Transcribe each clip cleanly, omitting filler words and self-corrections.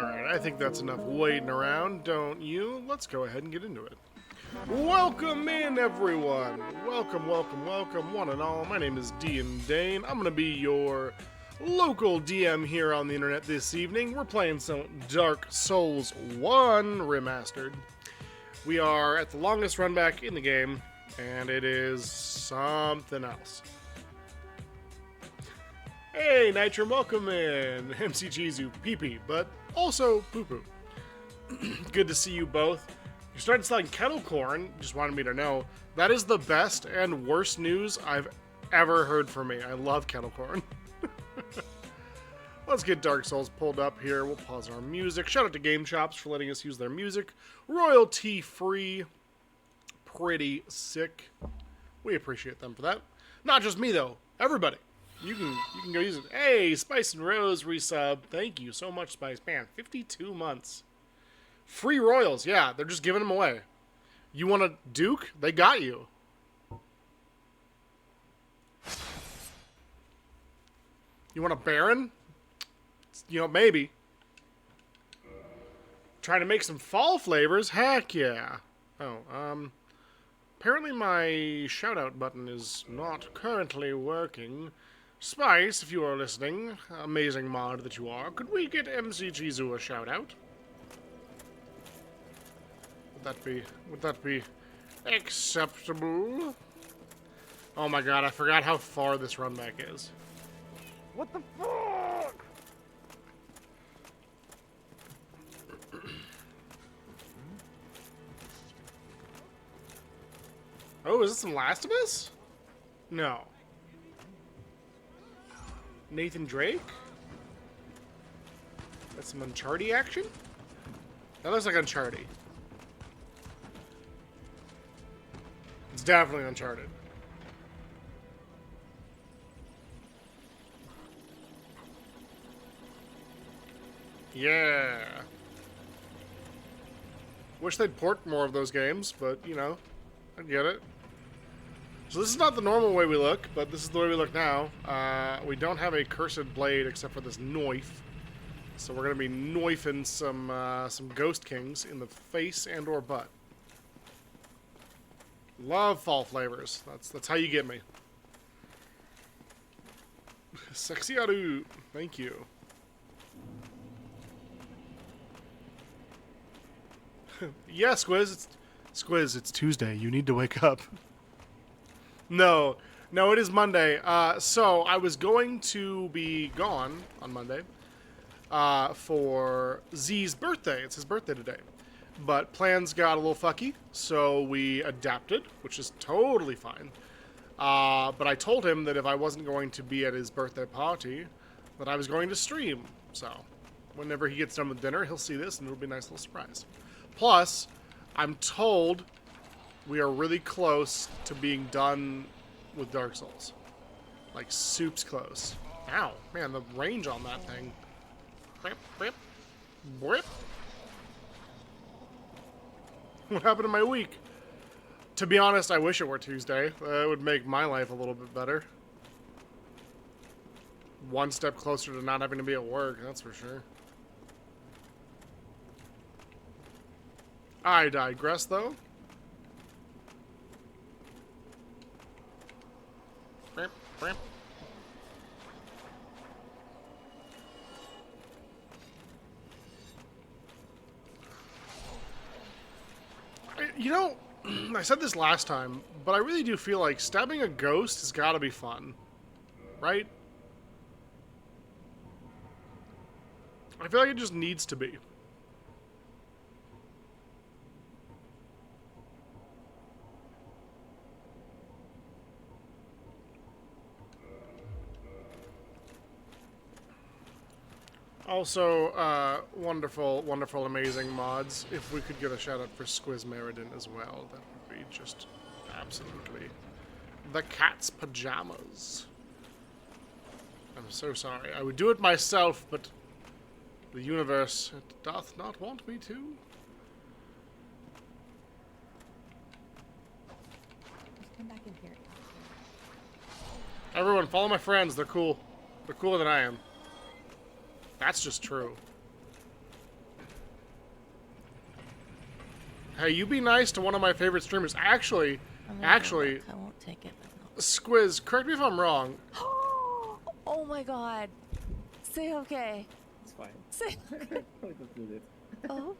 Alright, I think that's enough waiting around, don't you? Let's go ahead and get into it. Welcome in, everyone! Welcome, welcome, welcome, one and all. My name is Dean Dane. I'm gonna be your local DM here on the internet this evening. We're playing some Dark Souls 1 Remastered. We are at the longest run back in the game, and it is something else. Hey, Nitrum, welcome in. MC Chizu, pee-pee, but also poo-poo. Good to see you both. You started selling kettle corn, just wanted me to know. That is the best and worst news I've ever heard from me. I love kettle corn. Let's get Dark Souls pulled up here. We'll pause our music. Shout out to Game Shops for letting us use their music. Royalty-free. Pretty sick. We appreciate them for that. Not just me, though. Everybody. You can go use it. Hey, Spice and Rose resub. Thank you so much, Spice. Man, 52 months. Free Royals. Yeah, they're just giving them away. You want a Duke? They got you. You want a Baron? You know, maybe. Trying to make some fall flavors? Heck yeah. Oh, apparently my shout-out button is not currently working. Spice, if you are listening, amazing mod that you are, could we get MC Chizu a shout-out? Would that be acceptable? Oh my god, I forgot how far this run back is. What the fuck? Oh, is this some Last of Us? No. Nathan Drake? That's some Uncharted action? That looks like Uncharted. It's definitely Uncharted. Yeah. Wish they'd port more of those games, but, you know, I get it. So this is not the normal way we look, but this is the way we look now. We don't have a cursed blade except for this knife. So we're going to be knifing some Ghost Kings in the face and or butt. Love fall flavors. That's how you get me. Sexy Aru. Thank you. Yeah, Squiz. Squiz, it's Tuesday. You need to wake up. No, it is Monday. So I was going to be gone on Monday for Z's birthday. It's his birthday today. But plans got a little fucky, so we adapted, which is totally fine. But I told him that if I wasn't going to be at his birthday party, that I was going to stream. So whenever he gets done with dinner, he'll see this, and it'll be a nice little surprise. Plus, I'm told we are really close to being done with Dark Souls. Like, soup's close. Ow. Man, the range on that thing. Brip, brip, brip. What happened to my week? To be honest, I wish it were Tuesday. It would make my life a little bit better. One step closer to not having to be at work, that's for sure. I digress, though. You know, I said this last time, but I really do feel like stabbing a ghost has got to be fun. Right? I feel like it just needs to be. Also, wonderful, wonderful, amazing mods. If we could get a shout out for Squiz Meriden as well, that would be just absolutely the cat's pajamas. I'm so sorry. I would do it myself, but the universe doth not want me to. Just come back in here. Everyone, follow my friends. They're cool. They're cooler than I am. That's just true. Hey, you be nice to one of my favorite streamers. Actually, I won't take it. Squiz, correct me if I'm wrong. Oh my god. Say okay. It's fine. Say We don't need it. oh.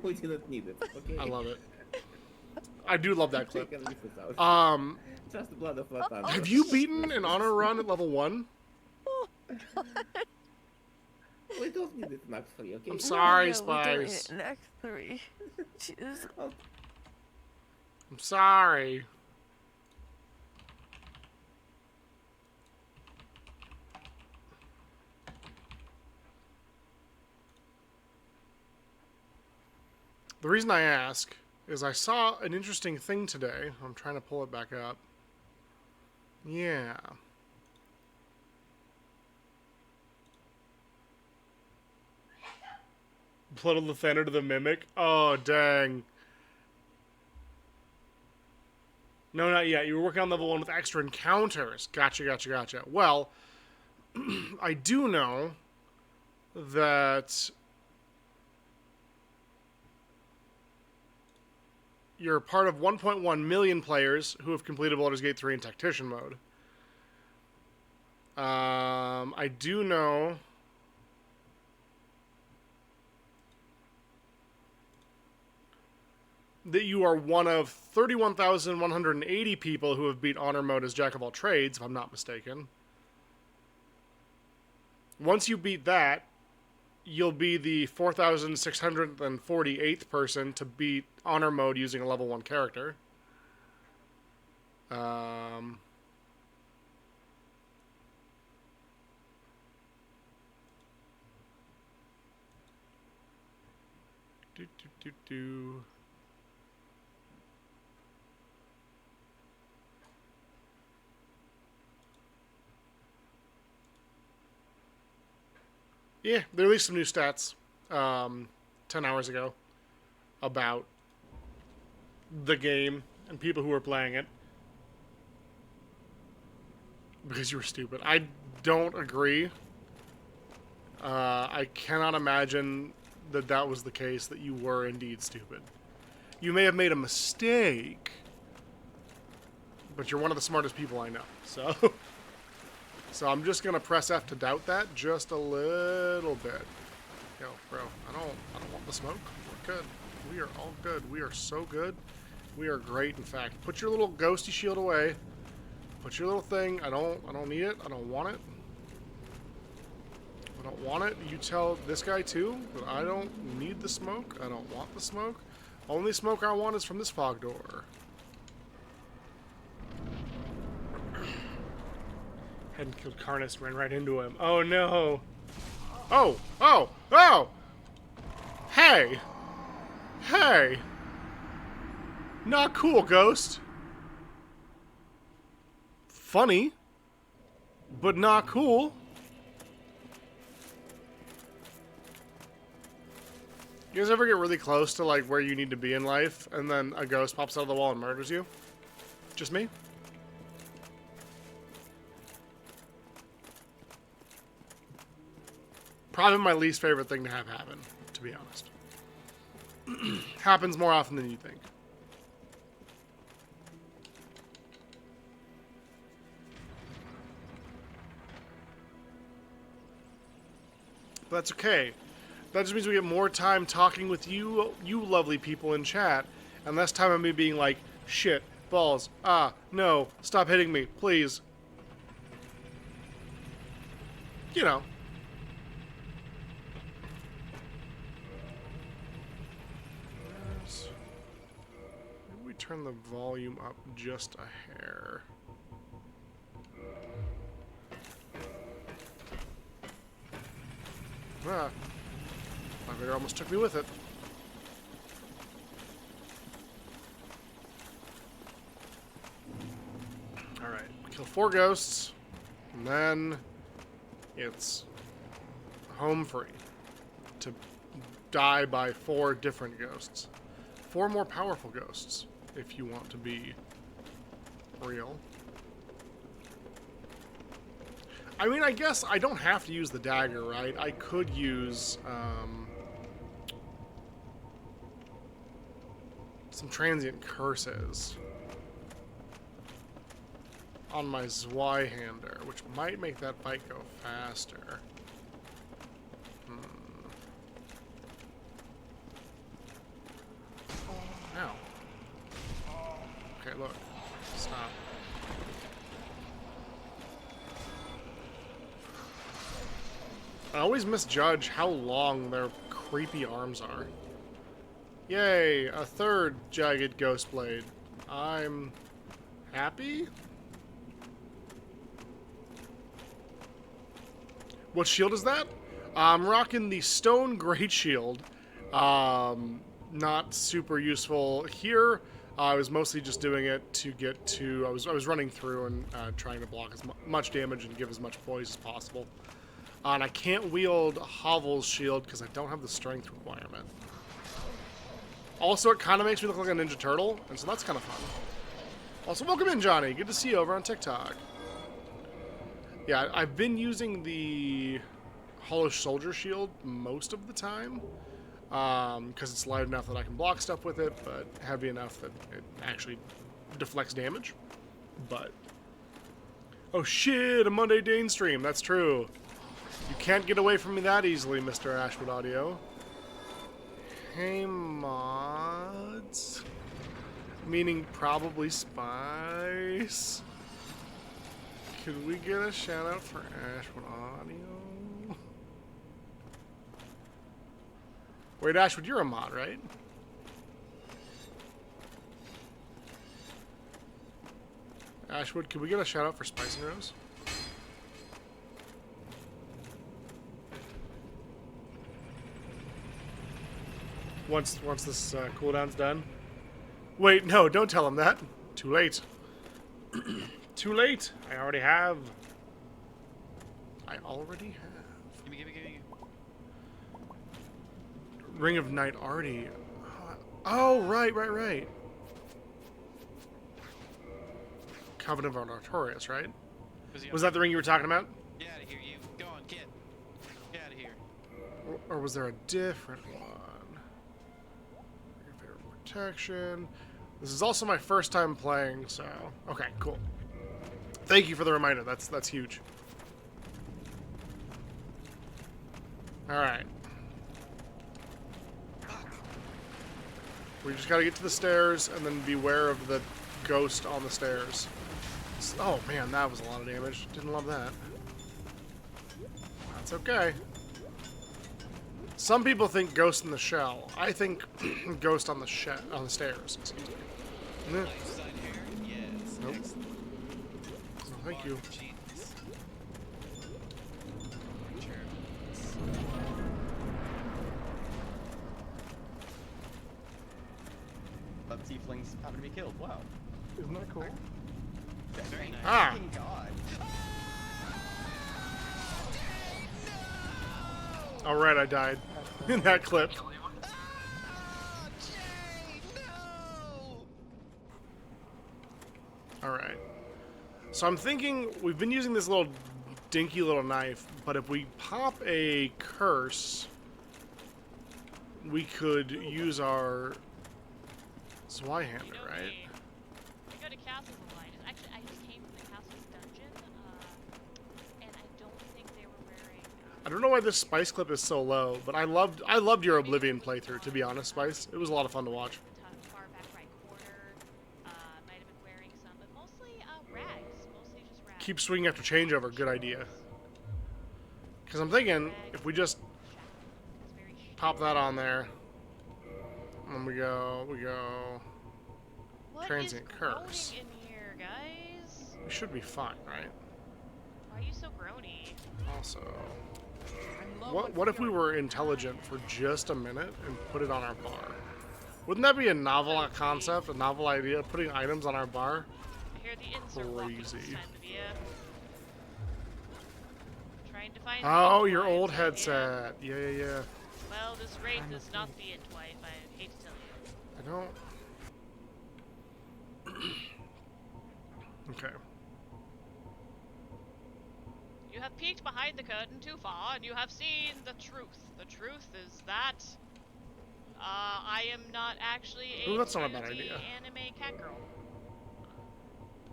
We do not need it. Okay. I love it. I do love that We clip. can leave it out. Um, Just the blood of Latan. have you beaten an honor run at level 1? We don't need it max 3, okay? I'm sorry, We don't need Spice. it. Next 3. Jeez. I'm sorry. The reason I ask is I saw an interesting thing today. I'm trying to pull it back up. Yeah. Blood of Lathander to the Mimic? Oh, dang. No, not yet. You were working on level 1 with extra encounters. Gotcha. Well, I do know that you're part of 1.1 million players who have completed Baldur's Gate 3 in Tactician mode. I do know that you are one of 31,180 people who have beat Honor mode as Jack of all trades, if I'm not mistaken. Once you beat that, you'll be the 4,648th person to beat Honor mode using a level 1 character. Do. Yeah, they released some new stats 10 hours ago about the game and people who were playing it. Because you were stupid. I don't agree. I cannot imagine that that was the case, that you were indeed stupid. You may have made a mistake, but you're one of the smartest people I know. So, so I'm just gonna press F to doubt that just a little bit. Yo, bro, I don't want the smoke. We're good. We are all good. We are so good. We are great. In fact, put your little ghosty shield away. Put your little thing. I don't need it. I don't want it. I don't want it. You tell this guy too that I don't need the smoke. I don't want the smoke. Only smoke I want is from this fog door. Hadn't killed Karnas, ran right into him. Oh no. Oh! Oh! Oh! Hey! Hey! Not cool, Ghost. Funny, but not cool. You guys ever get really close to like where you need to be in life and then a ghost pops out of the wall and murders you? Just me? Probably my least favorite thing to have happen, to be honest. Happens more often than you think. But that's okay. That just means we get more time talking with you lovely people in chat, and less time on me being like, shit, balls, no, stop hitting me, please. You know. Maybe we turn the volume up just a hair. Ah. My video almost took me with it. Alright, kill 4 ghosts, and then it's home free to die by 4 different ghosts. 4 more powerful ghosts, if you want to be real. I mean, I guess I don't have to use the dagger, right? I could use, some transient curses on my Zweihander, which might make that fight go faster. Ow. Okay, look. Stop. I always misjudge how long their creepy arms are. Yay, a third jagged ghost blade. I'm happy? What shield is that? I'm rocking the Stone Great Shield. Not super useful here. I was mostly just doing it to get to... I was running through and trying to block as much damage and give as much poise as possible. And I can't wield Hovel's shield because I don't have the strength requirement. Also, it kind of makes me look like a Ninja Turtle, and so that's kind of fun. Also, welcome in, Johnny. Good to see you over on TikTok. Yeah, I've been using the Hollow Soldier shield most of the time. Because it's light enough that I can block stuff with it, but heavy enough that it actually deflects damage. But... oh shit, a Monday Dane stream. That's true. You can't get away from me that easily, Mr. Ashwood Audio. Hey, mods. Meaning probably Spice. Could we get a shout out for Ashwood Audio? Wait, Ashwood, you're a mod, right? Ashwood, could we get a shout out for Spice and Rose? Once this cooldown's done. Wait, no, don't tell him that. Too late. Too late. I already have. Gimme. Ring of Night already. Oh, right. Covenant of Artorias, right? Was that the ring you were talking about? Get out of here, you. Go on, get. Get out of here. Or was there a different one? Ring of Favorite Protection. This is also my first time playing, so... okay, cool. Thank you for the reminder. That's huge. Alright. We just gotta get to the stairs and then beware of the ghost on the stairs. Oh man, that was a lot of damage. Didn't love that. That's okay. Some people think ghost in the shell. I think ghost on the stairs. Excuse me. Light side hair? Yes. Nope. Excellent. No, thank you. Genius. Tieflings happen to be killed. Wow. Isn't that cool? Very nice. Ah! Fucking God. Alright, I died in that clip. Alright. So I'm thinking we've been using this little dinky little knife, but if we pop a curse, we could use our Zweihander, right? We go to Castles Online. Actually, I just came from the Castles dungeon, and I don't think they were wearing. I don't know why this Spice clip is so low, but I loved your Oblivion playthrough, to be honest, Spice. It was a lot of fun to watch. Far back right corner. Might have been wearing some, but mostly rags. Mostly just rags. Keep swinging after changeover, good idea. Because I'm thinking, if we just It's very pop that on there, and we go, What transient is curse. groaning in here, guys? We should be fine, right? Why are you so groany? Also, what if we were intelligent for just a minute and put it on our bar? Wouldn't that be a novel concept, a novel idea, putting items on our bar? I hear the inns are walking this Crazy. time of year. Trying to find. Oh, the your wife old out here. headset. Yeah. Well, this Wraith is not the int wife. I hate to tell you. I don't... Okay. You have peeked behind the curtain too far, and you have seen the truth. The truth is that I am not not actually a Ooh, that's not a bad 2D idea. anime cat girl.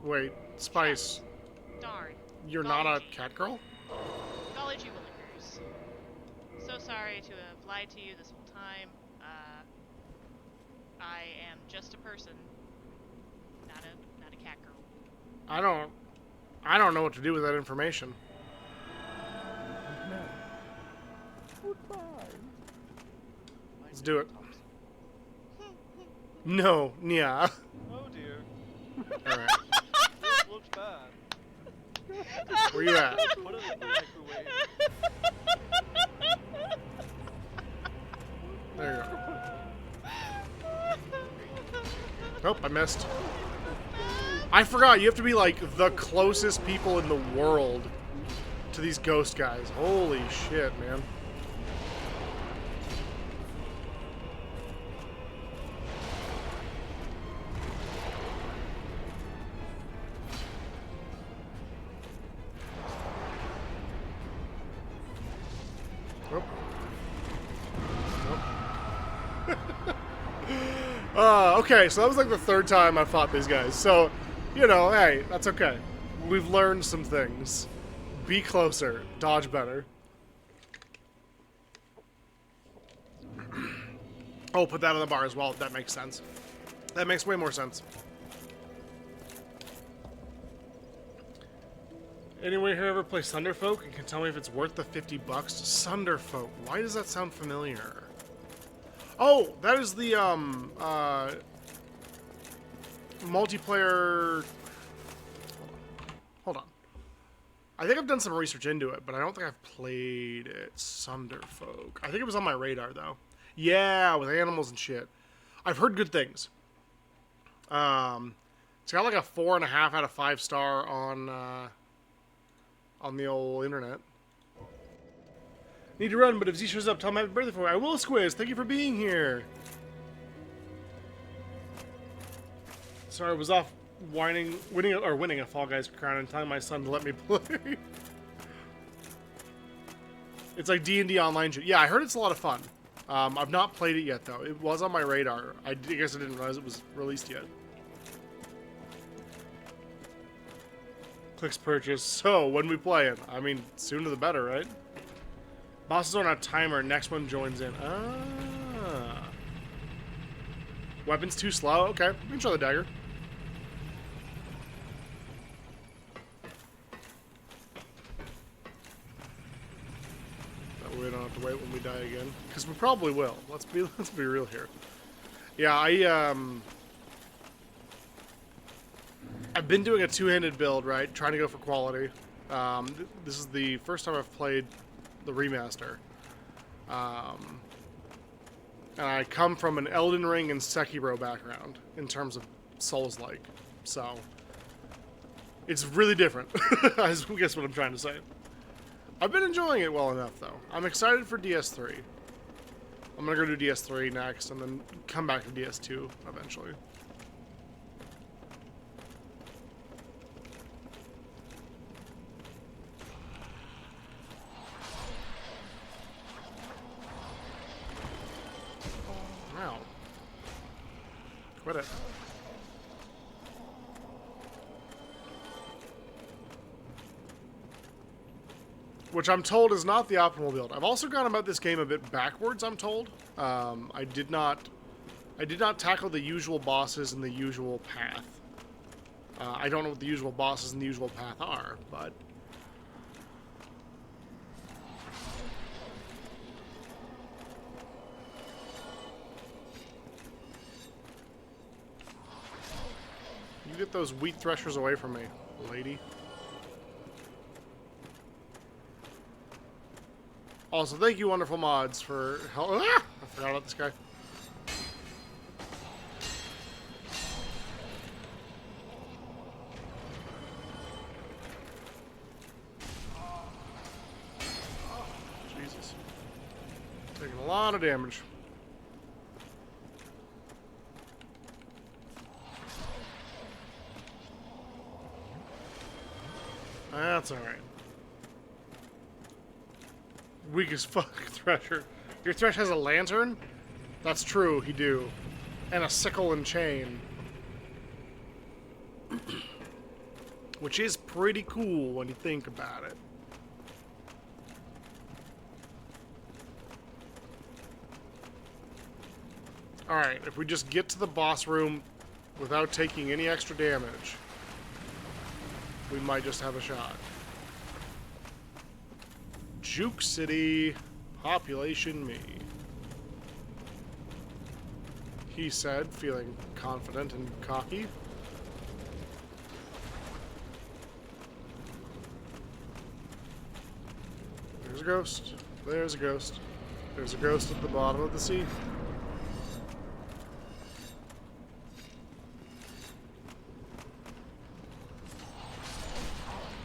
Wait, Spice, Darn. you're not a Golly. cat girl? Golly Jubilikers. So sorry to have lied to you this whole time. I am just a person, not a cat girl. I don't know what to do with that information. Let's do it. No, yeah. Oh dear. Alright, This looks bad. where you at? Put it in the microwave. There you go. Nope, I missed. I forgot, you have to be like the closest people in the world to these ghost guys. Holy shit, man. Nope. Nope. Okay, so that was like the third time I fought these guys. So, you know, hey, that's okay. We've learned some things. Be closer. Dodge better. Oh, put that on the bar as well. That makes sense. That makes way more sense. Anyone here ever play Sunderfolk and can tell me if it's worth the $50? Sunderfolk. Why does that sound familiar? Oh, that is the multiplayer. Hold on. I think I've done some research into it, but I don't think I've played it. Sunderfolk. I think it was on my radar though. Yeah, with animals and shit. I've heard good things. It's got like a 4.5 out of 5 star on the old internet. Need to run, but if Z shows up, tell him happy birthday for me. I will, Squiz. Thank you for being here. Sorry, I was off winning a Fall Guys crown and telling my son to let me play. It's like D&D online shit. Yeah, I heard it's a lot of fun. I've not played it yet, though. It was on my radar. I guess I didn't realize it was released yet. Clicks purchase. So, when we play it? I mean, sooner the better, right? Bosses on a timer. Next one joins in. Ah. Weapons too slow? Okay. We can try the dagger. That way we don't have to wait when we die again. Because we probably will. Let's be real here. Yeah, I've been doing a two-handed build, right? Trying to go for quality. This is the first time I've played the remaster. And I come from an Elden Ring and Sekiro background in terms of Souls-like. So, it's really different. I guess what I'm trying to say. I've been enjoying it well enough, though. I'm excited for DS3. I'm gonna go do DS3 next, and then come back to DS2 eventually. Wow. Quit it. Which I'm told is not the optimal build. I've also gone about this game a bit backwards, I'm told. I did not tackle the usual bosses in the usual path. I don't know what the usual bosses in the usual path are, but... You get those wheat threshers away from me, lady. Also, thank you, Wonderful Mods, for help. Ah! I forgot about this guy. Jesus. Taking a lot of damage. That's alright. Weak as fuck, Thresher. Your Thresh has a lantern? That's true, he do. and a sickle and chain. Which is pretty cool when you think about it. Alright, if we just get to the boss room without taking any extra damage, we might just have a shot. Juke City, population me. He said, feeling confident and cocky. There's a ghost. There's a ghost. There's a ghost at the bottom of the sea.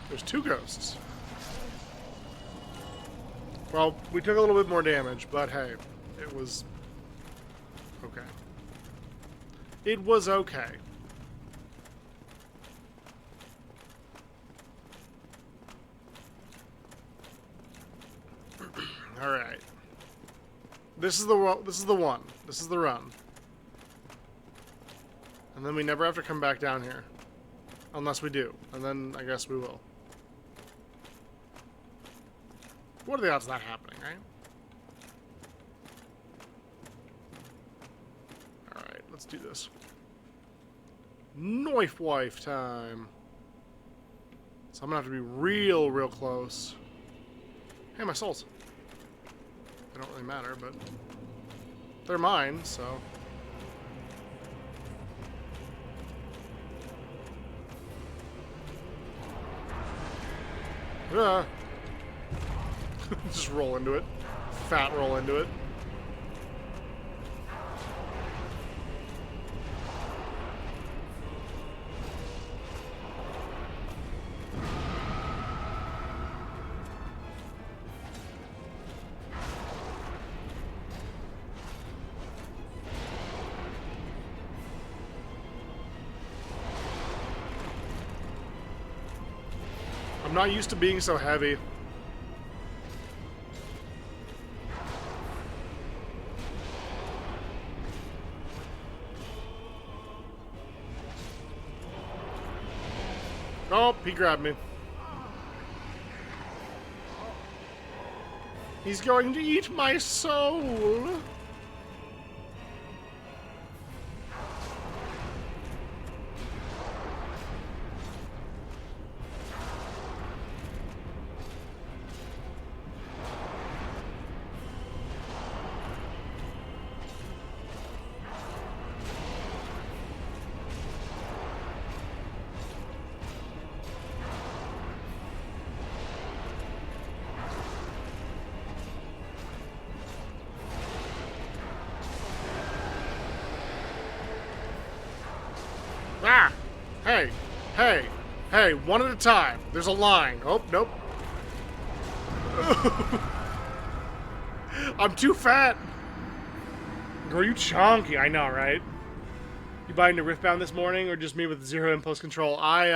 There's two ghosts. Well, we took a little bit more damage, but hey, it was okay. It was okay. All right. This is the one. This is the one. This is the run. And then we never have to come back down here. Unless we do. And then I guess we will. What are the odds of that happening, right? Alright, let's do this. Knife wife time. So I'm gonna have to be real close. Hey, my souls. They don't really matter, but they're mine, so. Just roll into it. Fat roll into it. I'm not used to being so heavy. Oh, he grabbed me. He's going to eat my soul. Ah! Hey! Hey! Hey! One at a time. There's a line. Oh, nope. I'm too fat! Girl, you chonky. I know, right? You buying the Riftbound this morning, or just me with zero impulse control? I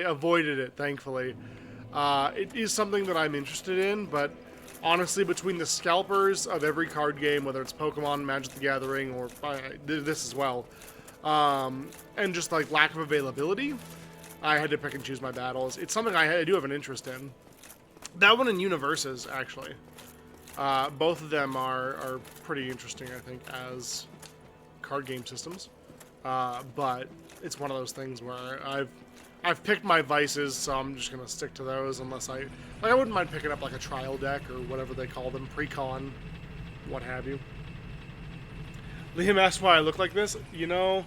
avoided it, thankfully. It is something that I'm interested in, but honestly, between the scalpers of every card game, whether it's Pokemon, Magic the Gathering, or this as well, and just like lack of availability, I had to pick and choose my battles. It's something I do have an interest in. That one and Universes, actually. Both of them are pretty interesting, I think, as card game systems. But it's one of those things where I've picked my vices, so I'm just gonna stick to those unless I wouldn't mind picking up like a trial deck or whatever they call them, pre-con, what have you. Liam asked why I look like this. You know,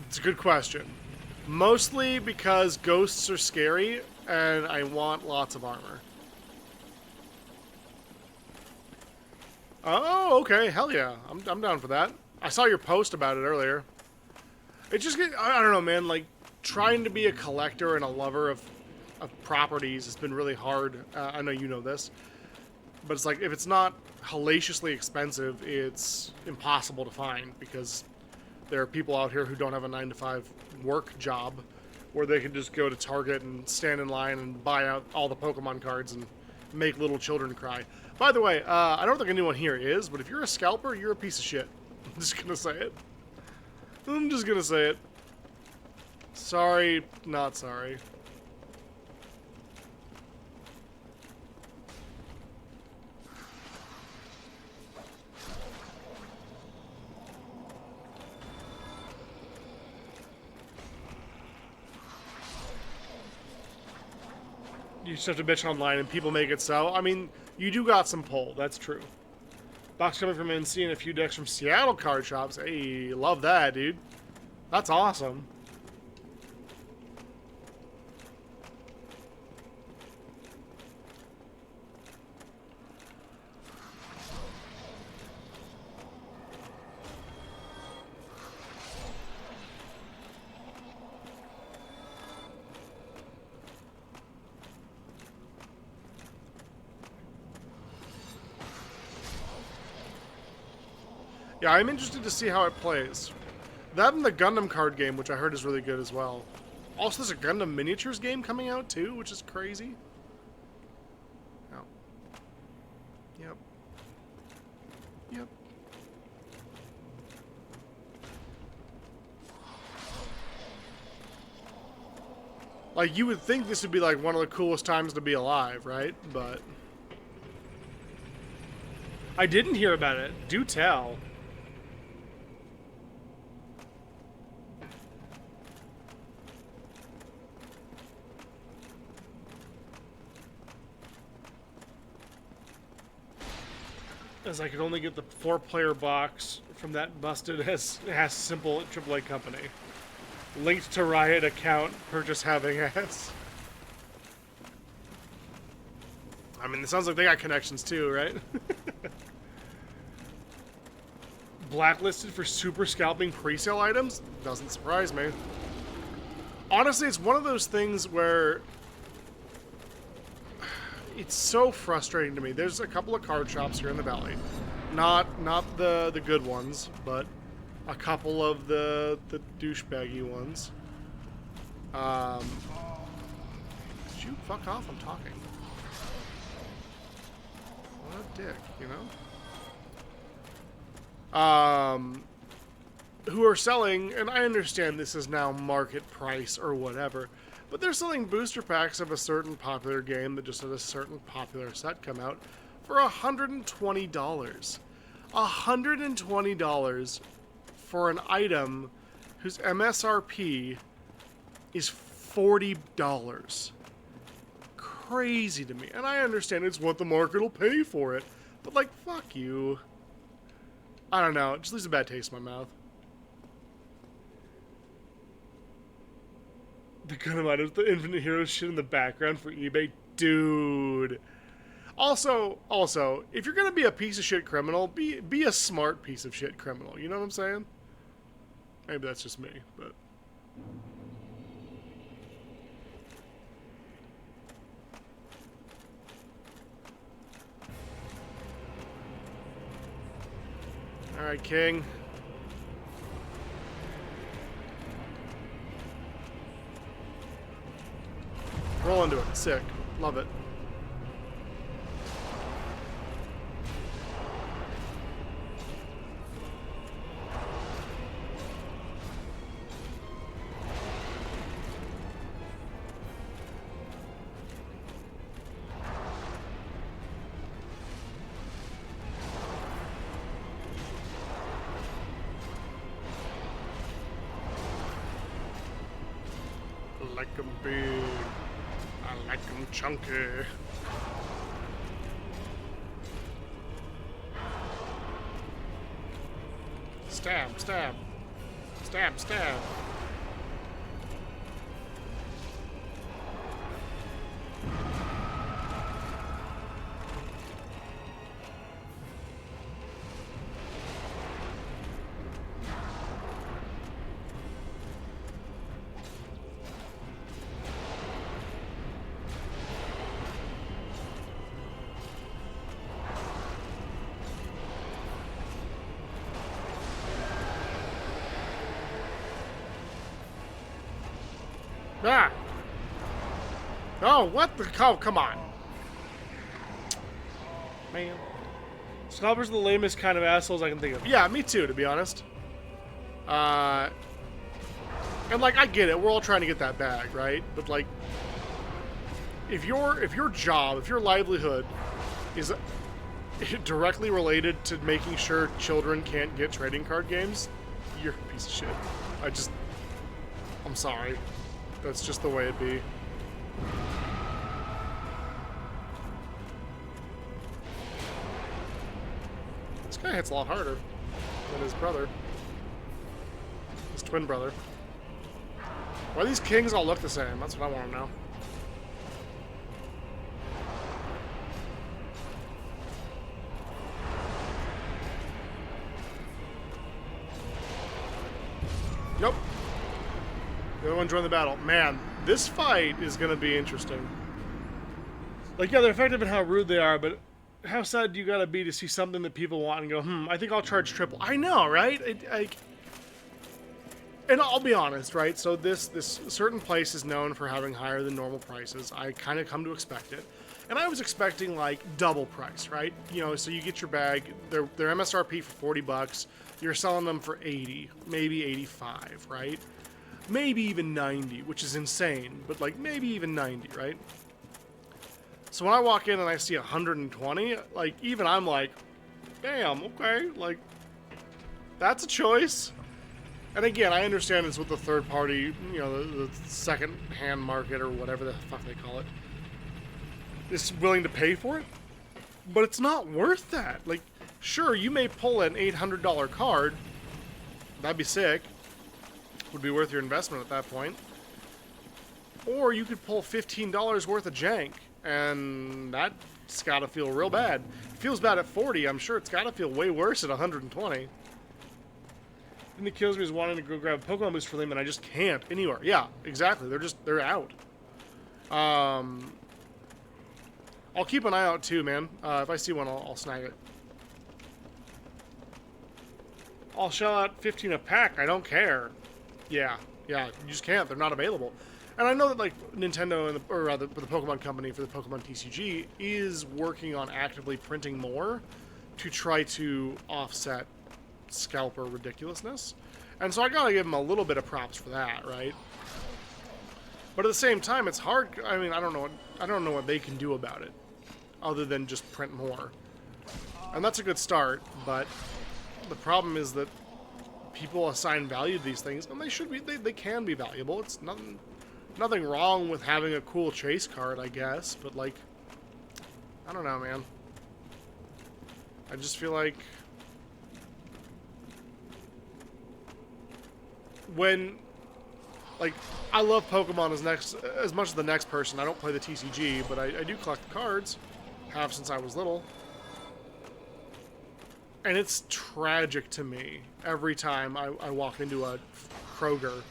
it's a good question. Mostly because ghosts are scary, and I want lots of armor. Oh, okay. Hell yeah. I'm down for that. I saw your post about it earlier. It just I don't know, man. Like, trying to be a collector and a lover of properties has been really hard. I know you know this. But it's like, if it's not hellaciously expensive, it's impossible to find, because there are people out here who don't have a 9-to-5 work job where they can just go to Target and stand in line and buy out all the Pokemon cards and make little children cry. By the way, I don't think anyone here is, but if you're a scalper, you're a piece of shit. I'm just gonna say it. I'm just gonna say it. Sorry, not sorry. You just have to bitch online and people make it so. I mean, you do got some pull, that's true. Box coming from NC and a few decks from Seattle card shops. Hey, love that, dude. That's awesome. Yeah, I'm interested to see how it plays. That and the Gundam card game, which I heard is really good as well. Also, there's a Gundam miniatures game coming out too, which is crazy. Oh. Yep. Yep. Like, you would think this would be like one of the coolest times to be alive, right? But I didn't hear about it. Do tell. As I could only get the 4-player box from that busted has simple AAA company. Linked to Riot account, purchase having ass. I mean, it sounds like they got connections too, right? Blacklisted for super scalping pre-sale items? Doesn't surprise me. Honestly, it's one of those things where it's so frustrating to me. There's a couple of card shops here in the valley. Not the good ones, but a couple of the douchebaggy ones. Shoot, fuck off, I'm talking. What a dick, you know? Who are selling, and I understand this is now market price or whatever, but they're selling booster packs of a certain popular game that just had a certain popular set come out for $120. $120 for an item whose MSRP is $40. Crazy to me. And I understand it's what the market will pay for it, but like, fuck you. I don't know, it just leaves a bad taste in my mouth. The Gundam items, the Infinite Heroes shit in the background for eBay. Dude. Also, if you're gonna be a piece of shit criminal, be a smart piece of shit criminal. You know what I'm saying? Maybe that's just me, but... Alright, King. Roll into it. Sick. Love it. I like 'em big. I like 'em chunky. Stab, stab. Stab, stab. Ah! Oh, what the? Oh, come on. Man. Scalpers are the lamest kind of assholes I can think of. Yeah, me too, to be honest. And like, I get it. We're all trying to get that bag, right? But like, if your job, if your livelihood is directly related to making sure children can't get trading card games, you're a piece of shit. I'm sorry. That's just the way it be. This guy hits a lot harder than his brother. His twin brother. Why do these kings all look the same? That's what I want to know. Nope. The other one joined the battle. Man, this fight is going to be interesting. Like, yeah, they're effective in how rude they are, but how sad do you gotta be to see something that people want and go, I think I'll charge triple. I know, right? And I'll be honest, right? So this certain place is known for having higher than normal prices. I kind of come to expect it. And I was expecting, like, double price, right? You know, so you get your bag, they're MSRP for $40, you're selling them for 80, maybe 85, right? Maybe even 90, which is insane, but, like, maybe even 90, right? So when I walk in and I see 120, like, even I'm like, damn, okay, like, that's a choice. And again, I understand it's with the third party, you know, the second-hand market or whatever the fuck they call it, is willing to pay for it, but it's not worth that. Like, sure, you may pull an $800 card, that'd be sick, would be worth your investment at that point, or you could pull $15 worth of jank, and that's gotta feel real bad. It feels bad at 40, I'm sure it's gotta feel way worse at 120. And that kills me is wanting to go grab a Pokemon boost for them, and I just can't anywhere. Yeah, exactly. They're out. I'll keep an eye out too, man. If I see one, I'll snag it. I'll shell out 15 a pack. I don't care. Yeah, you just can't. They're not available. And I know that, like, Nintendo and or rather the Pokemon Company for the Pokemon TCG is working on actively printing more to try to offset scalper ridiculousness, and so I gotta give them a little bit of props for that, right? But at the same time, it's hard. I mean, I don't know what they can do about it, other than just print more, and that's a good start. But the problem is that people assign value to these things, and they should be. They can be valuable. It's nothing wrong with having a cool chase card, I guess. But like, I don't know, man. I just feel like when, like, I love Pokemon as much as the next person. I don't play the TCG, but I do collect the cards. Have since I was little. And it's tragic to me every time I walk into a Kroger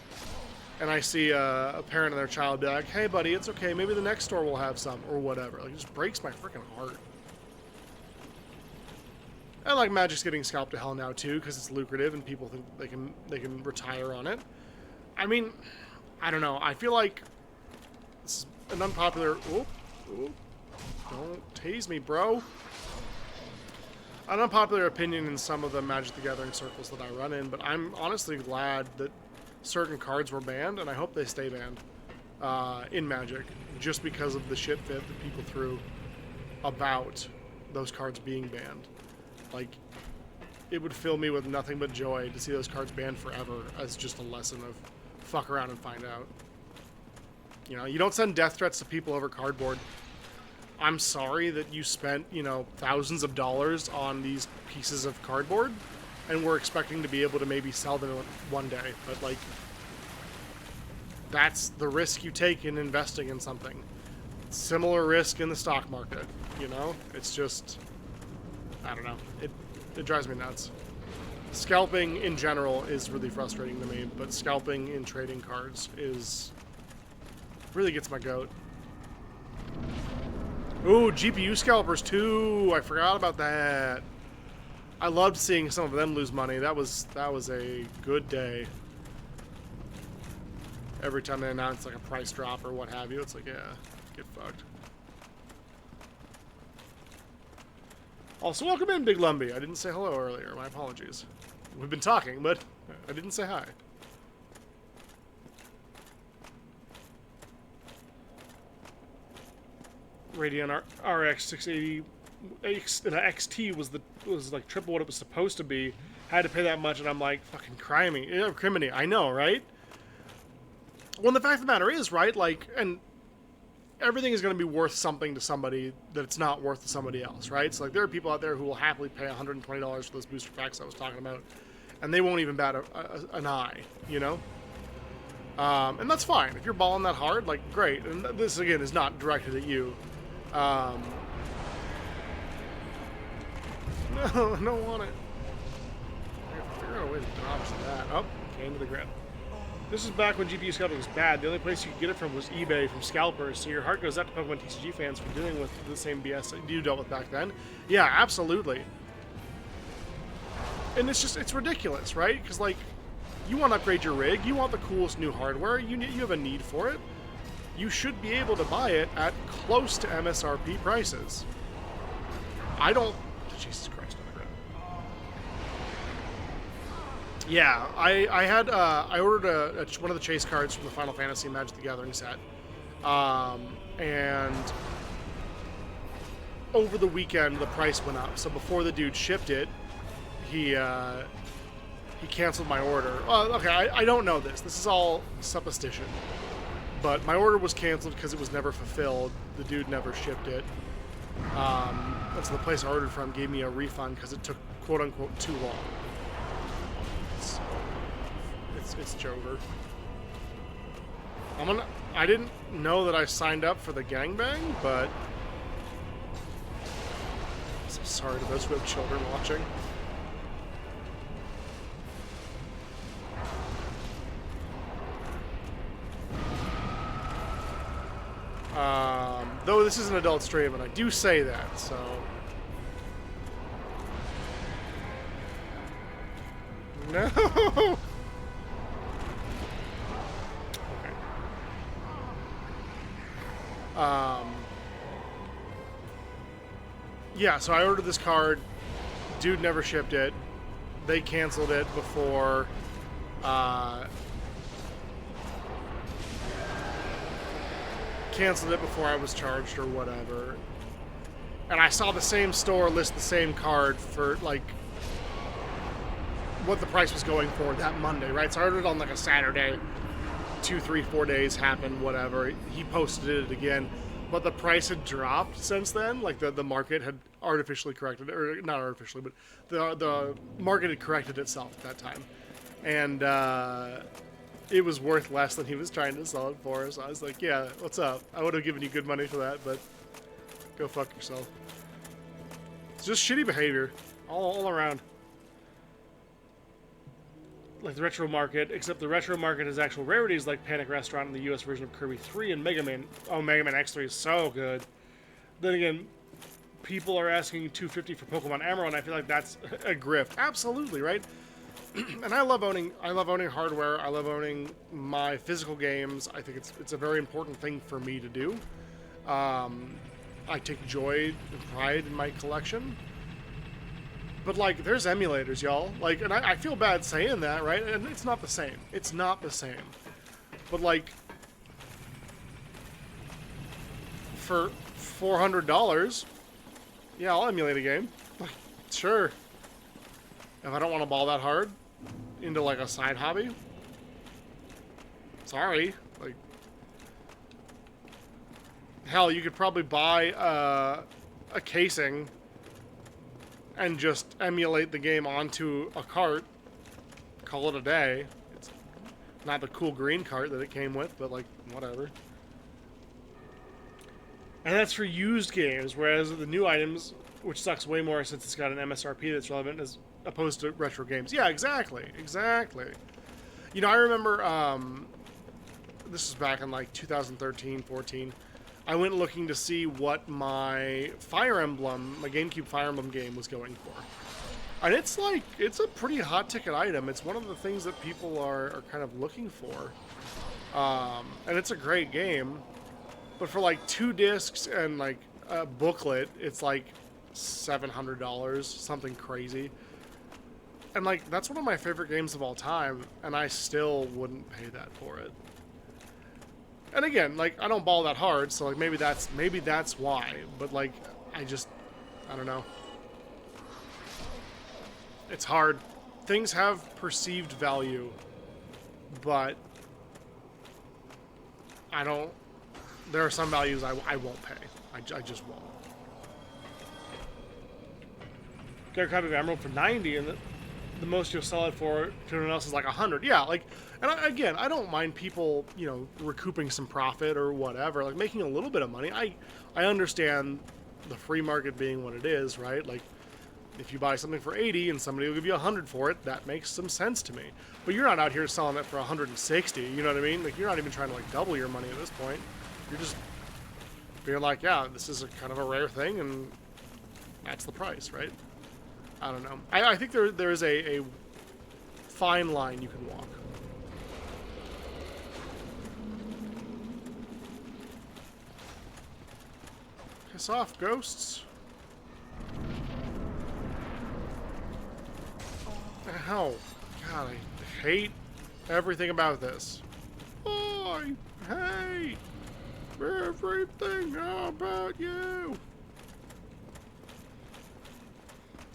and I see a parent and their child be like, hey buddy, it's okay, maybe the next store will have some, or whatever. Like, it just breaks my freaking heart. And like, Magic's getting scalped to hell now too, because it's lucrative and people think they can retire on it. I mean, I don't know. I feel like this is an unpopular. Oop, don't tase me, bro. An unpopular opinion in some of the Magic the Gathering circles that I run in, but I'm honestly glad that certain cards were banned, and I hope they stay banned in Magic, just because of the shit fit that people threw about those cards being banned. Like, it would fill me with nothing but joy to see those cards banned forever as just a lesson of fuck around and find out. You know, you don't send death threats to people over cardboard. I'm sorry that you spent, you know, thousands of dollars on these pieces of cardboard and we're expecting to be able to maybe sell them one day. But, like, that's the risk you take in investing in something. Similar risk in the stock market, you know? It's just, I don't know. It drives me nuts. Scalping in general is really frustrating to me, but scalping in trading cards really gets my goat. Ooh, GPU scalpers too. I forgot about that. I loved seeing some of them lose money. That was a good day. Every time they announce like a price drop or what have you, it's like, yeah, get fucked. Also, welcome in, Big Lumbee. I didn't say hello earlier. My apologies. We've been talking, but I didn't say hi. Radeon RX 680 XT was like triple what it was supposed to be. Had to pay that much, and I'm like, fucking criminy. I know, right? Well, the fact of the matter is, right? Like, and everything is going to be worth something to somebody that it's not worth to somebody else, right? So, like, there are people out there who will happily pay $120 for those booster packs I was talking about, and they won't even bat an eye, you know? And that's fine. If you're balling that hard, like, great. And this, again, is not directed at you. No, I don't want it. I have to figure out a way to dodge that. Oh, came to the grid. This is back when GPU scalping was bad. The only place you could get it from was eBay from scalpers, so your heart goes out to Pokemon TCG fans for dealing with the same BS that you dealt with back then. Yeah, absolutely. And it's ridiculous, right? Because, like, you want to upgrade your rig, you want the coolest new hardware, you have a need for it. You should be able to buy it at close to MSRP prices. I don't... Jesus Christ, on the ground. Yeah, I ordered one of the chase cards from the Final Fantasy Magic the Gathering set. And over the weekend, the price went up. So before the dude shipped it, he canceled my order. Okay, I don't know this. This is all supposition. But my order was canceled because it was never fulfilled. The dude never shipped it. So the place I ordered from gave me a refund because it took quote-unquote too long. So, it's Jover. I didn't know that I signed up for the gangbang, but... I'm so sorry to those who have children watching. Though this is an adult stream, and I do say that, so... No! Okay. Yeah, so I ordered this card. Dude never shipped it. They canceled it before... canceled it before I was charged or whatever. And I saw the same store list the same card for, like, what the price was going for that Monday, right? So I ordered it on, like, a Saturday. 2, 3, 4 days happened, whatever. He posted it again. But the price had dropped since then. Like, the market had artificially corrected, or not artificially, but the market had corrected itself at that time. And, it was worth less than he was trying to sell it for, so I was like, yeah, what's up? I would have given you good money for that, but go fuck yourself. It's just shitty behavior, all around. Like the retro market, except the retro market has actual rarities like Panic Restaurant and the US version of Kirby 3 and Mega Man. Oh, Mega Man X3 is so good. Then again, people are asking $250 for Pokemon Emerald, and I feel like that's a grift. Absolutely, right? And I love owning hardware. I love owning my physical games. I think it's a very important thing for me to do. I take joy and pride in my collection. But, like, there's emulators, y'all. Like, and I feel bad saying that, right? And it's not the same. It's not the same. But, like, for $400, yeah, I'll emulate a game. Like, sure. If I don't want to ball that hard into, like, a side hobby, sorry. Like, hell, you could probably buy a casing and just emulate the game onto a cart, call it a day. It's not the cool green cart that it came with, but, like, whatever. And that's for used games, whereas the new items, which sucks way more since it's got an MSRP that's relevant, as opposed to retro games. Yeah, exactly. You know, I remember, this was back in, like, 2013, 14. I went looking to see what my Fire Emblem, my GameCube Fire Emblem game was going for. And it's, like, it's a pretty hot ticket item. It's one of the things that people are kind of looking for. And it's a great game. But for, like, 2 discs and, like, a booklet, it's, like, $700, something crazy. And like, that's one of my favorite games of all time, and I still wouldn't pay that for it. And again, like, I don't ball that hard, so like maybe that's why. But like, I don't know. It's hard. Things have perceived value, but there are some values I won't pay. I just won't. Get a copy of Emerald for 90, and the most you'll sell it for to anyone else is like 100. Yeah, like, and again, I don't mind people, you know, recouping some profit or whatever, like making a little bit of money. I understand the free market being what it is, right? Like, if you buy something for 80 and somebody will give you 100 for it, that makes some sense to me. But you're not out here selling it for 160, you know what I mean? Like, you're not even trying to like double your money at this point. You're just being like, yeah, this is a kind of a rare thing, and that's the price, right? I don't know. I think there is a fine line you can walk. Piss off, ghosts. Ow. God, I hate everything about this. I hate everything about you.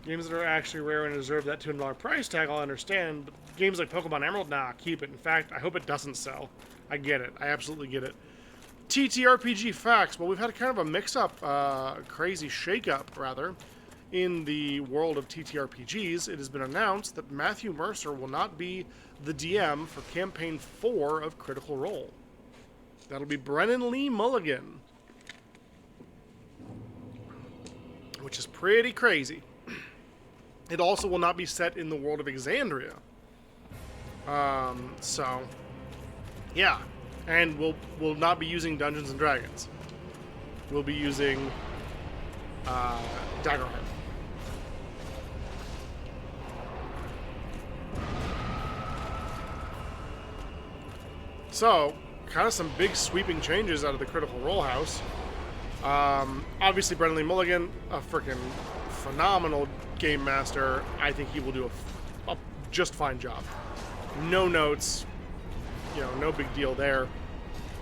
Games that are actually rare and deserve that $200 price tag, I'll understand, but games like Pokemon Emerald, nah, keep it. In fact, I hope it doesn't sell. I get it. I absolutely get it. TTRPG facts. Well, we've had kind of a mix-up, crazy shake-up, rather, in the world of TTRPGs. It has been announced that Matthew Mercer will not be the DM for Campaign 4 of Critical Role. That'll be Brennan Lee Mulligan. Which is pretty crazy. It also will not be set in the world of Exandria. So, yeah. And we'll not be using Dungeons and Dragons. We'll be using Daggerheart. So, kind of some big sweeping changes out of the Critical Role house. Obviously, Brendan Lee Mulligan, a freaking phenomenal game master. I think he will do a just fine job. No notes, you know, no big deal there.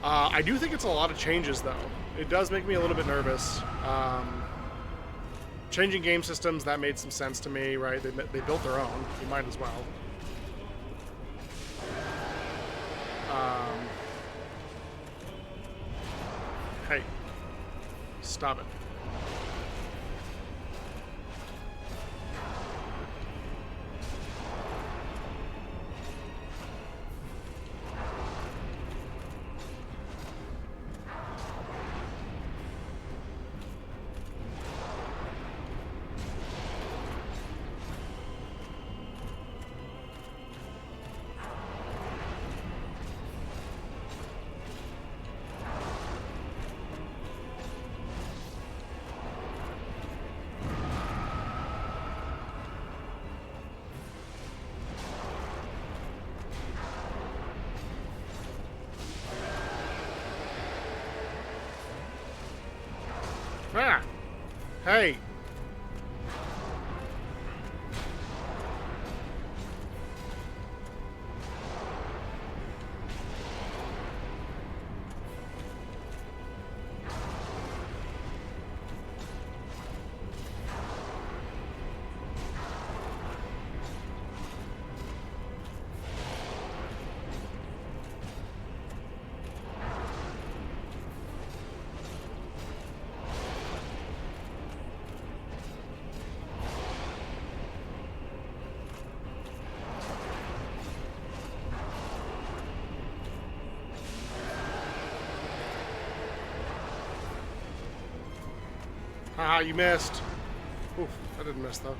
I do think it's a lot of changes, though. It does make me a little bit nervous. Changing game systems, that made some sense to me, right? They built their own. You might as well. Hey, stop it. Ah! Hey! Haha, you missed. Oof, I didn't miss though.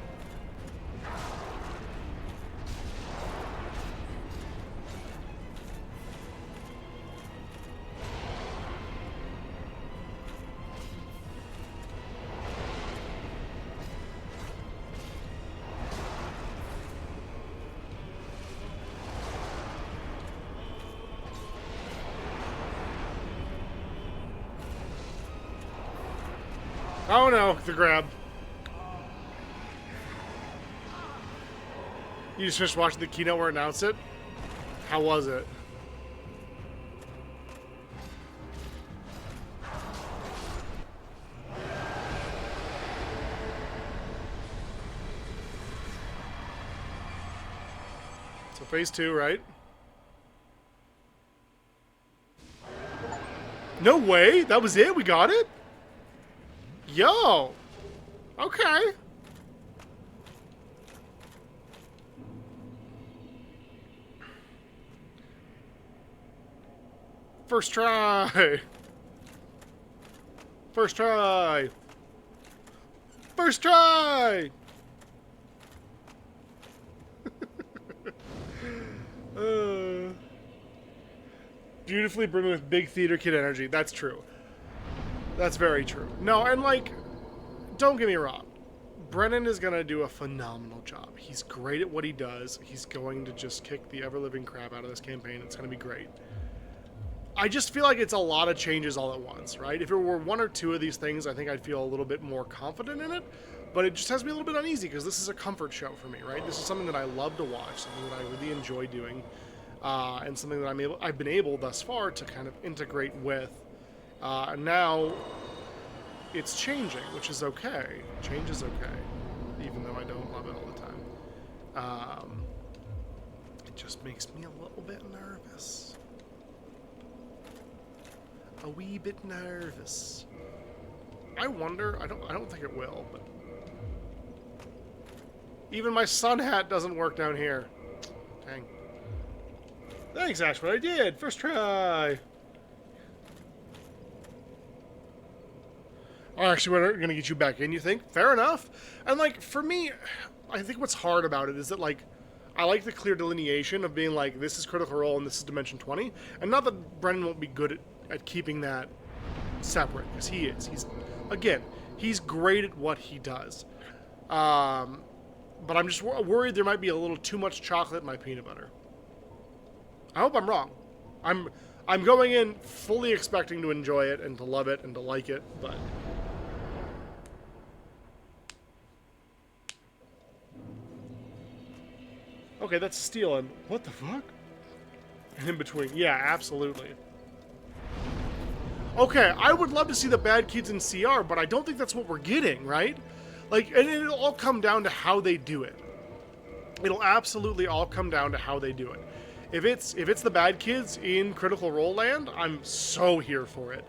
Oh no, the grab. You just finished watching the keynote where it announced it? How was it? So phase 2, right? No way! That was it? We got it? Yo! Okay. First try! First try! First try! Beautifully brimming with big theater kid energy. That's true. That's very true. No, and like, don't get me wrong. Brennan is going to do a phenomenal job. He's great at what he does. He's going to just kick the ever-living crap out of this campaign. It's going to be great. I just feel like it's a lot of changes all at once, right? If it were one or two of these things, I think I'd feel a little bit more confident in it. But it just has me a little bit uneasy because this is a comfort show for me, right? This is something that I love to watch, something that I really enjoy doing, and something that I've been able thus far to kind of integrate with. And now it's changing, which is okay. Change is okay, even though I don't love it all the time. It just makes me a little bit nervous. A wee bit nervous. I wonder. I don't think it will, but even my sun hat doesn't work down here. Dang. Thanks, Ashwood. I did. First try. Oh, actually, we're going to get you back in, you think? Fair enough. And, like, for me, I think what's hard about it is that, like, I like the clear delineation of being like, this is Critical Role and this is Dimension 20. And not that Brennan won't be good at keeping that separate, because he is. He's great at what he does. But I'm just worried there might be a little too much chocolate in my peanut butter. I hope I'm wrong. I'm going in fully expecting to enjoy it and to love it and to like it, but okay, that's a steal, and what the fuck? And in between. Yeah, absolutely. Okay, I would love to see the bad kids in CR, but I don't think that's what we're getting, right? Like, and it'll all come down to how they do it. It'll absolutely all come down to how they do it. If it's the bad kids in Critical Role land, I'm so here for it.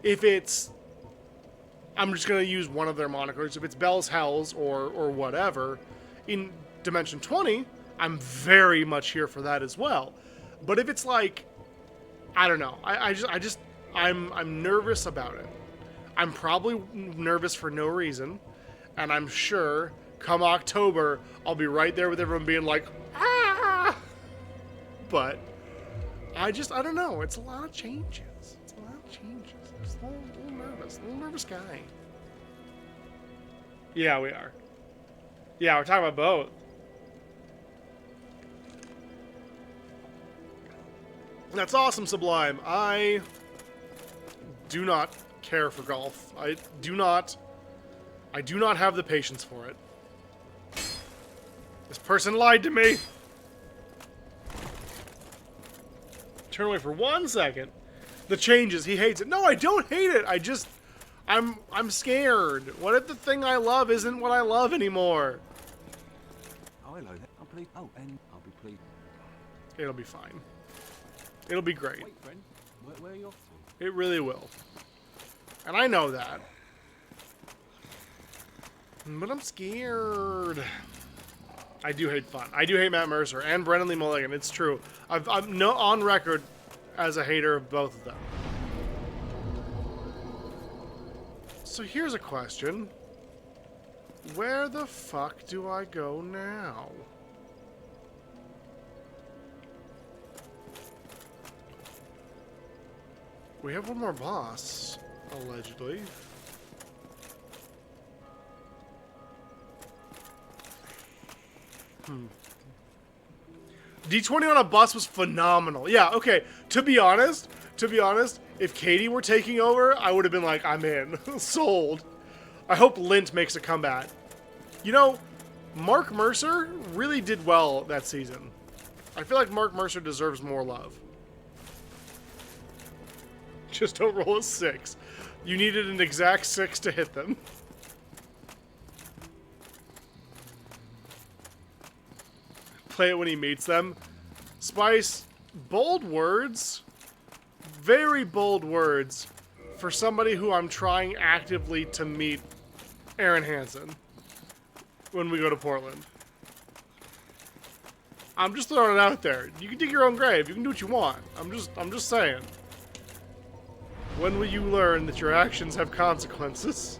If it's, I'm just gonna use one of their monikers. If it's Bell's Hells or whatever in Dimension 20, I'm very much here for that as well. But if it's like, I don't know, I'm nervous about it. I'm probably nervous for no reason, and I'm sure come October I'll be right there with everyone being like, ah! But I don't know. It's a lot of changes. I'm just a little nervous guy. Yeah, we are. Yeah, we're talking about both. That's awesome, Sublime. I do not care for golf. I do not have the patience for it. This person lied to me. Turn away for 1 second. The changes, he hates it. No, I don't hate it. I'm scared. What if the thing I love isn't what I love anymore? Oh, hello there. I'm pleased. Oh, and I'll be pleased. It'll be fine. It'll be great. Wait, friend. Where are you off to? It really will. And I know that. But I'm scared. I do hate fun. I do hate Matt Mercer and Brennan Lee Mulligan. It's true. I'm no on record as a hater of both of them. So here's a question. Where the fuck do I go now? We have one more boss, allegedly. D20 on a bus was phenomenal. Yeah, okay. To be honest, if Katie were taking over, I would have been like, I'm in. Sold. I hope Lint makes a comeback. You know, Mark Mercer really did well that season. I feel like Mark Mercer deserves more love. Just don't roll a 6. You needed an exact 6 to hit them. Play it when he meets them. Spice, bold words. Very bold words for somebody who I'm trying actively to meet Aaron Hansen when we go to Portland. I'm just throwing it out there. You can dig your own grave. You can do what you want. I'm just saying. When will you learn that your actions have consequences?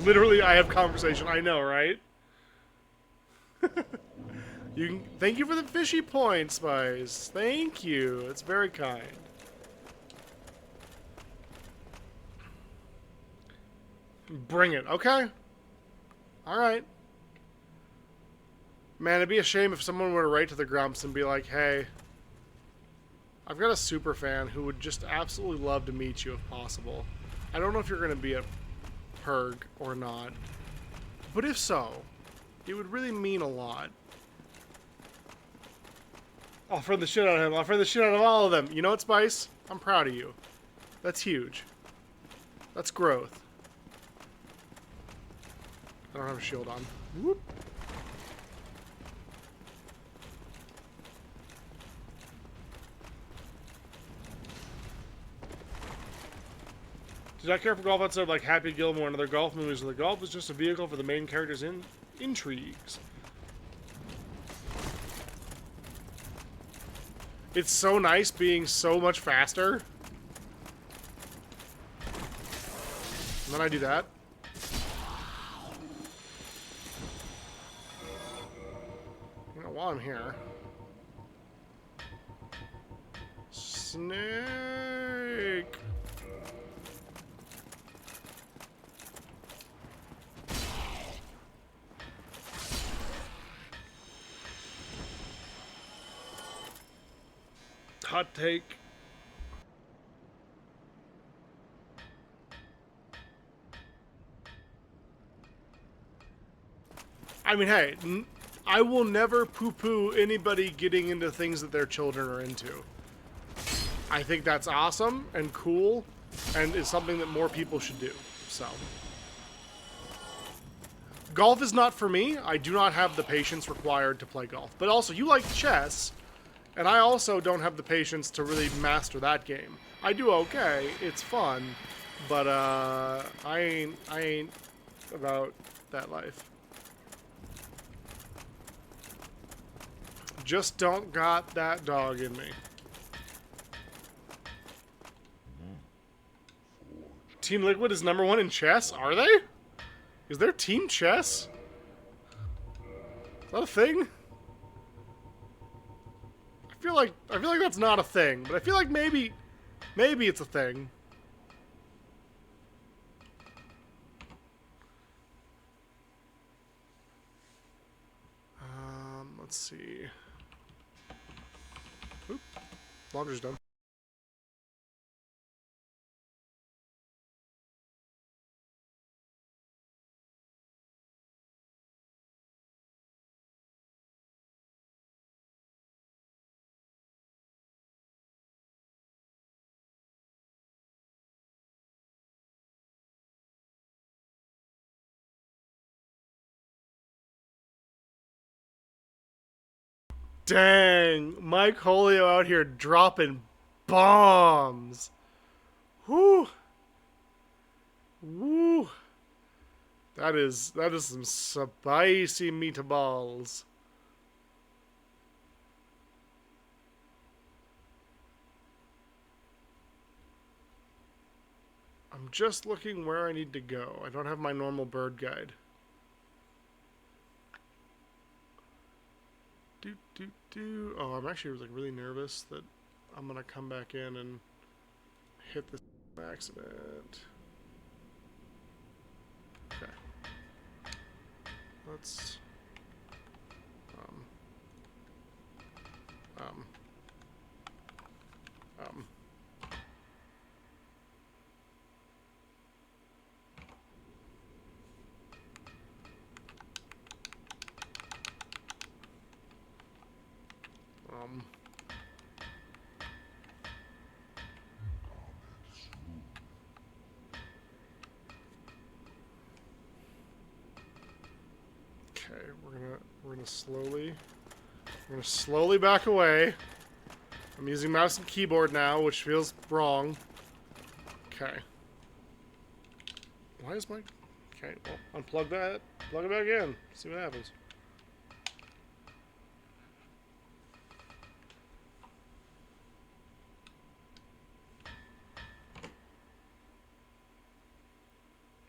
Literally, I have conversation. I know, right? You can, thank you for the fishy point, Spice. Thank you. It's very kind. Bring it. Okay. All right. Man, it'd be a shame if someone were to write to the Grumps and be like, hey, I've got a super fan who would just absolutely love to meet you if possible. I don't know if you're going to be a Perg or not, but if so, it would really mean a lot. I'll friend the shit out of him. I'll friend the shit out of all of them. You know what, Spice? I'm proud of you. That's huge. That's growth. I don't have a shield on. Whoop. Did I care for golf outside of like Happy Gilmore and other golf movies? The golf was just a vehicle for the main character's intrigues. It's so nice being so much faster. And then I do that. You know, while I'm here. Snake. Hot take. I mean, hey, I will never poo-poo anybody getting into things that their children are into. I think that's awesome and cool and is something that more people should do. So, golf is not for me. I do not have the patience required to play golf. But also, you like chess. And I also don't have the patience to really master that game. I do okay, it's fun, but I ain't about that life. Just don't got that dog in me. Team Liquid is #1 in chess, are they? Is there Team Chess? Is that a thing? I feel like that's not a thing, but I feel like maybe it's a thing. Let's see. Oop, laundry's done. Dang, Mike Holio out here dropping bombs. Whoo. Woo. That is some spicy meatballs. I'm just looking where I need to go. I don't have my normal bird guide. Oh, I'm actually like really nervous that I'm gonna come back in and hit this accident. Okay. Let's Um, um, okay, we're gonna slowly back away. I'm using mouse and keyboard now, which feels wrong. Okay. Why is my... Okay, well, unplug that, plug it back in, see what happens.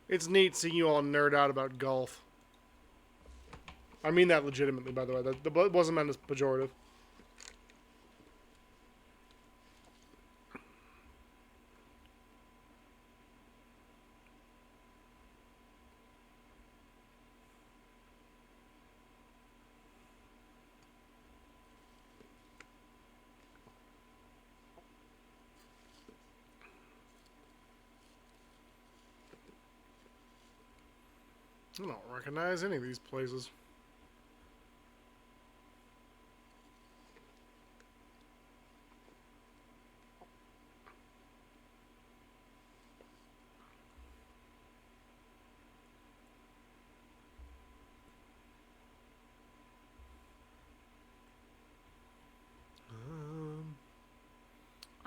It's neat seeing you all nerd out about golf. I mean that legitimately, by the way. That wasn't meant as pejorative. I don't recognize any of these places.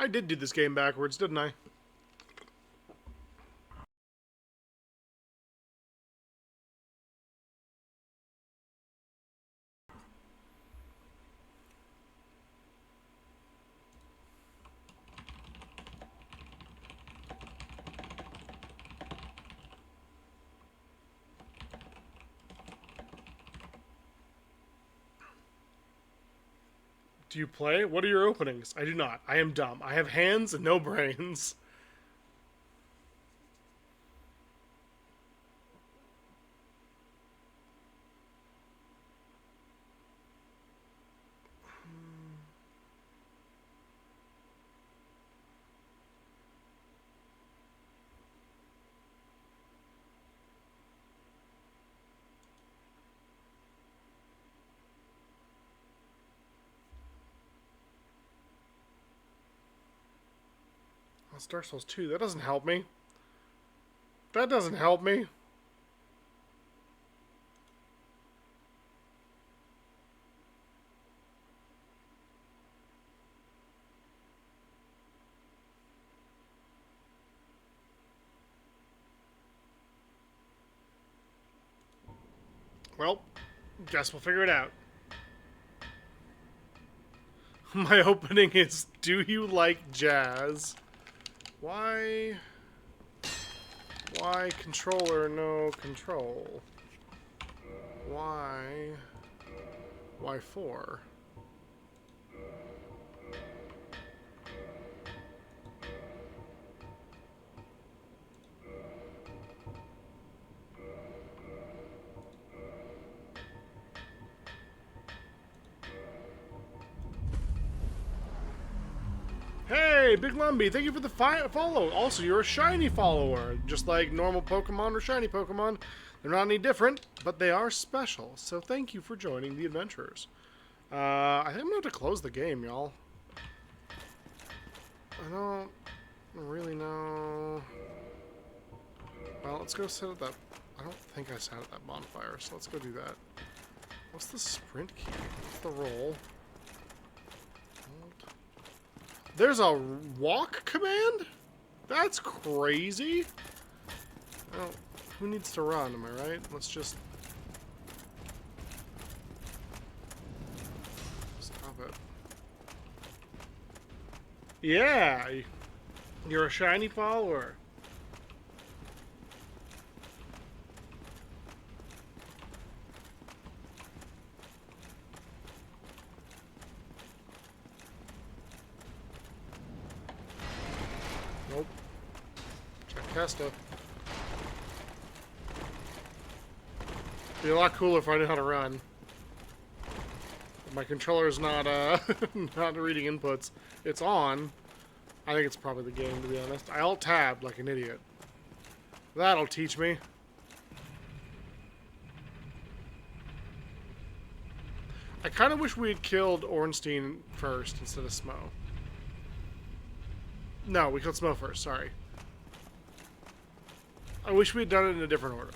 I did do this game backwards, didn't I? Do you play? What are your openings? I do not. I am dumb. I have hands and no brains. That's Dark Souls 2. That doesn't help me. That doesn't help me. Well, guess we'll figure it out. My opening is, do you like jazz? Why controller no control? Why 4? Hey, Big Lumby, thank you for the follow. Also, you're a shiny follower. Just like normal Pokemon or shiny Pokemon, they're not any different, but they are special. So thank you for joining the adventurers. I think I'm going to have to close the game, y'all. I don't really know. Well, let's go sit at that... I don't think I sat at that bonfire, so let's go do that. What's the sprint key? What's the roll? There's a walk command? That's crazy. Well, who needs to run, am I right? Let's just... Stop it. Yeah! You're a shiny follower. Nope. Check Testa. Be a lot cooler if I knew how to run. my controller's not not reading inputs. It's on. I think it's probably the game, to be honest. I alt-tabbed like an idiot. That'll teach me. I kind of wish we had killed Ornstein first instead of Smo. No, we killed Smo first, sorry. I wish we had done it in a different order.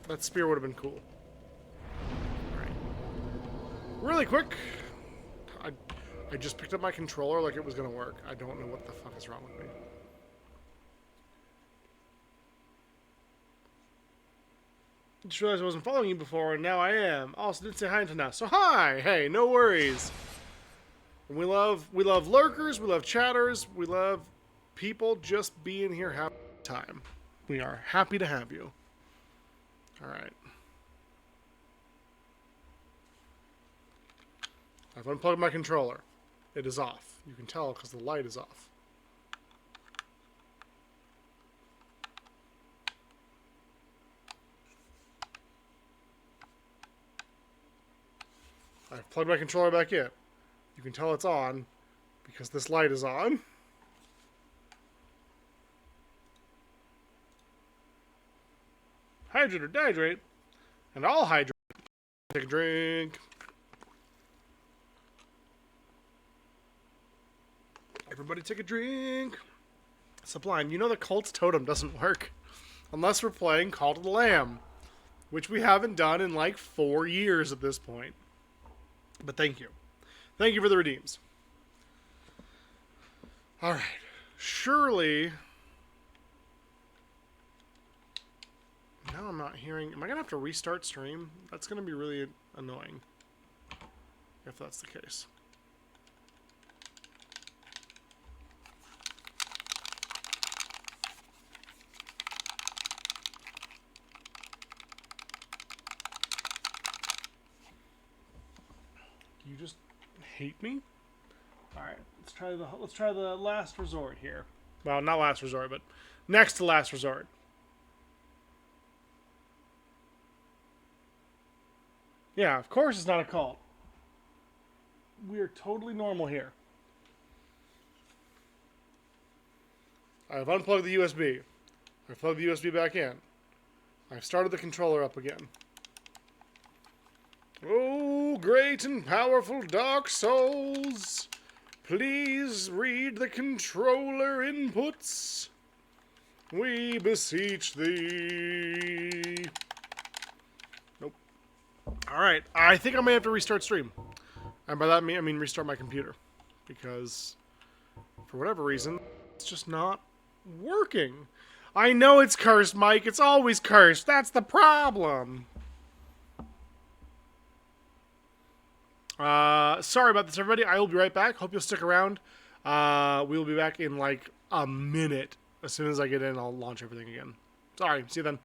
That spear would have been cool. Alright. Really quick. I just picked up my controller like it was going to work. I don't know what the fuck is wrong with me. Just realized I wasn't following you before, and now I am. Also, didn't say hi until now. So hi! Hey, no worries. And we love lurkers, we love chatters, we love people just being here having a time. We are happy to have you. Alright. I've unplugged my controller. It is off. You can tell because the light is off. I've plugged my controller back in. You can tell it's on because this light is on. Hydrate or dehydrate. And I'll hydrate. Take a drink. Everybody take a drink. Sublime, you know the cult's totem doesn't work unless we're playing Call to the Lamb, which we haven't done in like 4 years at this point. But thank you. Thank you for the redeems. Alright. Surely... Now I'm not hearing... Am I going to have to restart stream? That's going to be really annoying. If that's the case. You just hate me? Alright, let's try the last resort here. Well, not last resort, but next to last resort. Yeah, of course it's not a cult. We are totally normal here. I've unplugged the USB. I've plugged the USB back in. I've started the controller up again. Oh, great and powerful Dark Souls, please read the controller inputs. We beseech thee. Nope. Alright, I think I may have to restart stream. And by that I mean restart my computer. Because, for whatever reason, it's just not working. I know it's cursed, Mike. It's always cursed. That's the problem. Sorry about this, everybody. I will be right back. Hope you'll stick around. We will be back in like a minute. As soon as I get in, I'll launch everything again. Sorry. See you then.